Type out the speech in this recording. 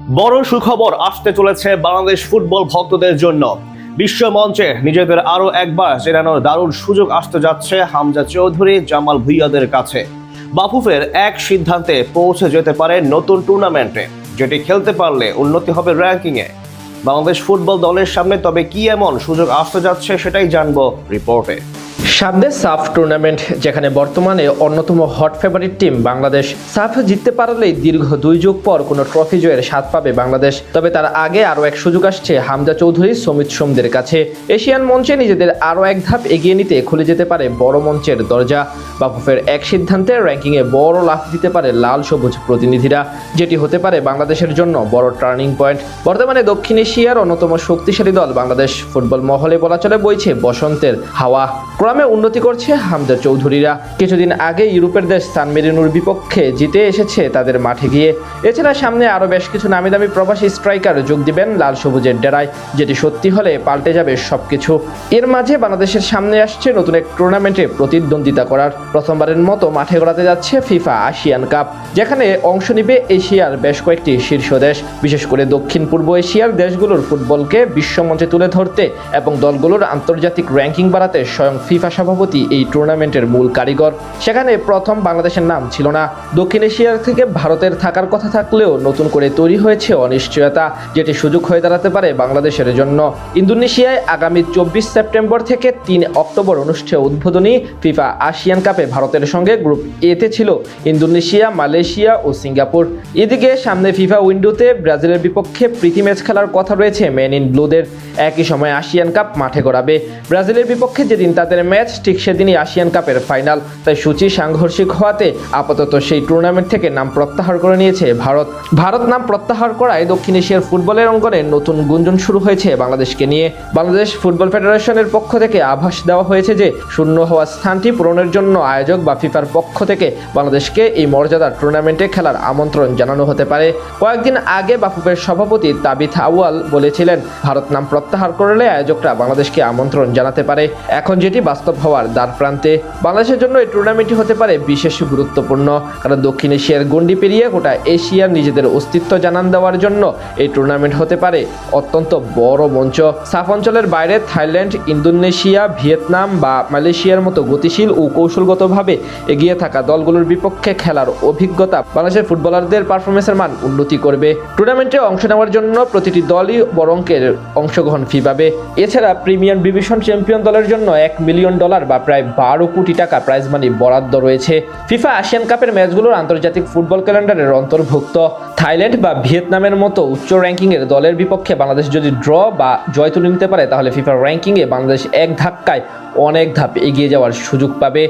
বড় সুখবর আসতে চলেছে বাংলাদেশ ফুটবল ভক্তদের জন্য। বিশ্ব মঞ্চে নিজেদের আরো একবার জেতানোর দারুণ সুযোগ আসতে যাচ্ছে হামজা চৌধুরী, জামাল ভুঁইয়াদের কাছে। বাফুফের এক সিদ্ধান্তে পৌঁছে যেতে পারে নতুন টুর্নামেন্টে, যেটি খেলতে পারলে উন্নতি হবে র্যাঙ্কিংয়ে বাংলাদেশ ফুটবল দলের সামনে। তবে কি এমন সুযোগ আসতে যাচ্ছে সেটাই জানবো রিপোর্টে। সামনে সাফ টুর্নামেন্ট, যেখানে বর্তমানে অন্যতম হট ফেভারিট টিম বাংলাদেশ। সাফ জিততে পারলেই দীর্ঘ 2 যুগ পর কোনো ট্রফি জয়ের স্বাদ পাবে বাংলাদেশ। তবে তার আগে আরও এক সুযোগ আসছে হামজা চৌধুরী, সমিত সোমদের কাছে। এশিয়ান মঞ্চে নিজেদের আরও এক ধাপ এগিয়ে নিতে খুলে যেতে পারে বড় মঞ্চের দরজা। বাফুফের এক সিদ্ধান্তে র্যাঙ্কিংয়ে বড় লাফ দিতে পারে লাল সবুজ প্রতিনিধিরা, যেটি হতে পারে বাংলাদেশের জন্য বড় টার্নিং পয়েন্ট। বর্তমানে দক্ষিণ এশিয়ার অন্যতম শক্তিশালী দল বাংলাদেশ ফুটবল মহলে বলা চলে বইছে বসন্তের হাওয়া। ক্রমে উন্নতি করছে হামজা চৌধুরীরা। কিছুদিন আগে ইউরোপের দেশ সান মেরিনোর বিপক্ষে জিতে এসেছে তাদের মাঠে গিয়ে। এছাড়া সামনে আরও বেশ কিছু নামি দামি প্রবাসী স্ট্রাইকার যোগ দিবেন লাল সবুজের ডেরায়, যেটি সত্যি হলে পাল্টে যাবে সবকিছু। এর মাঝে বাংলাদেশের সামনে আসছে নতুন এক টুর্নামেন্টে প্রতিদ্বন্দ্বিতা করার। প্রথমবারের মতো মাঠে গড়াতে যাচ্ছে ফিফা আসিয়ান কাপ, যেখানে অংশ নিবে এশিয়ার বেশ কয়েকটি শীর্ষ দেশ। বিশেষ করে দক্ষিণ পূর্ব এশিয়ার দেশগুলোর ফুটবলকে বিশ্বমঞ্চে তুলে ধরতে এবং দলগুলোর আন্তর্জাতিক র্যাঙ্কিং বাড়াতে স্বয়ং ফিফা সভাপতি এই টুর্নামেন্টের মূল কারিগর। সেখানে প্রথম বাংলাদেশের নাম ছিল না। দক্ষিণ এশিয়ার থেকে ভারতের থাকার কথা থাকলেও নতুন করে তৈরি হয়েছে অনিশ্চয়তা, যেটি সুযোগ হয়ে দাঁড়াতে পারে বাংলাদেশের জন্য। ইন্দোনেশিয়ায় আগামী 24 সেপ্টেম্বর থেকে 3 অক্টোবর অনুষ্ঠেয় উদ্বোধনী ফিফা আসিয়ান কাপে ভারতের সঙ্গে গ্রুপ এতে ছিল ইন্দোনেশিয়া, মালয়েশিয়া ও সিঙ্গাপুর। এদিকে সামনে ফিফা উইন্ডোতে ব্রাজিলের বিপক্ষে প্রীতি ম্যাচ খেলার কথা রয়েছে মেন ইন ব্লুদের। একই সময় আসিয়ান কাপ মাঠে গড়াবে ব্রাজিলের বিপক্ষে যেদিন তাদের ম্যাচ, ঠিক সেদিনই আসিয়ান কাপের ফাইনাল। তাই সূচি সাংঘর্ষিক হওয়াতে আপাতত সেই টুর্নামেন্ট থেকে নাম প্রত্যাহার করে নিয়েছে ভারত নাম প্রত্যাহার করায় দক্ষিণ এশিয়ার ফুটবলের অঙ্গনে নতুন গুঞ্জন শুরু হয়েছে বাংলাদেশকে নিয়ে। বাংলাদেশ ফুটবল ফেডারেশনের পক্ষ থেকে আভাস দেওয়া হয়েছে যে শূন্য হওয়া স্থানটি পূরণের জন্য আয়োজক বা ফিফার পক্ষ থেকে বাংলাদেশকে এই মর্যাদার টুর্নামেন্টে খেলার আমন্ত্রণ জানানো হতে পারে। কয়েকদিন আগে বাফুফের সভাপতি তাবিথ আউয়াল বলেছিলেন, ভারত নাম প্রত্যাহার করলে আয়োজকরা বাংলাদেশকে আমন্ত্রণ জানাতে পারে। এখন যেটি বাস্তব হওয়ার দ্বার প্রান্তে। বাংলাদেশের জন্য এই টুর্নামেন্টটি হতে পারে বিশেষ গুরুত্বপূর্ণ, কারণ দক্ষিণ এশিয়ার গণ্ডি পেরিয়ে গোটা এশিয়ার নিজেদের অস্তিত্ব জানান দেওয়ার জন্য এই টুর্নামেন্ট হতে পারে অত্যন্ত বড় মঞ্চ। সাফ অঞ্চলের বাইরে থাইল্যান্ড, ইন্দোনেশিয়া, ভিয়েতনাম বা মালয়েশিয়ার মতো গতিশীল ও কৌশলগতভাবে এগিয়ে থাকা দলগুলোর বিপক্ষে খেলার অভিজ্ঞতা বাংলাদেশের ফুটবলারদের পারফরমেন্সের মান উন্নতি করবে। টুর্নামেন্টে অংশ নেওয়ার জন্য প্রতিটি দলই বড় অঙ্কের অংশগ্রহণ ফি পাবে। এছাড়া প্রিমিয়ার ডিভিশন চ্যাম্পিয়ন দলের জন্য $1 মিলিয়ন বা প্রায় 12 কোটি টাকা প্রাইজ মানি বরাদ্দ রয়েছে। ফিফা আসিয়ান কাপের ম্যাচগুলোর আন্তর্জাতিক ফুটবল ক্যালেন্ডারের অন্তর্ভুক্ত। থাইল্যান্ড বা ভিয়েতনামের মতো উচ্চ র্যাঙ্কিংয়ের দলের বিপক্ষে বাংলাদেশ যদি ড্র বা জয় তুলে নিতে পারে, তাহলে ফিফার র্যাঙ্কিংয়ে বাংলাদেশ এক ধাক্কায় অনেক ধাপ এগিয়ে যাওয়ার সুযোগ পাবে।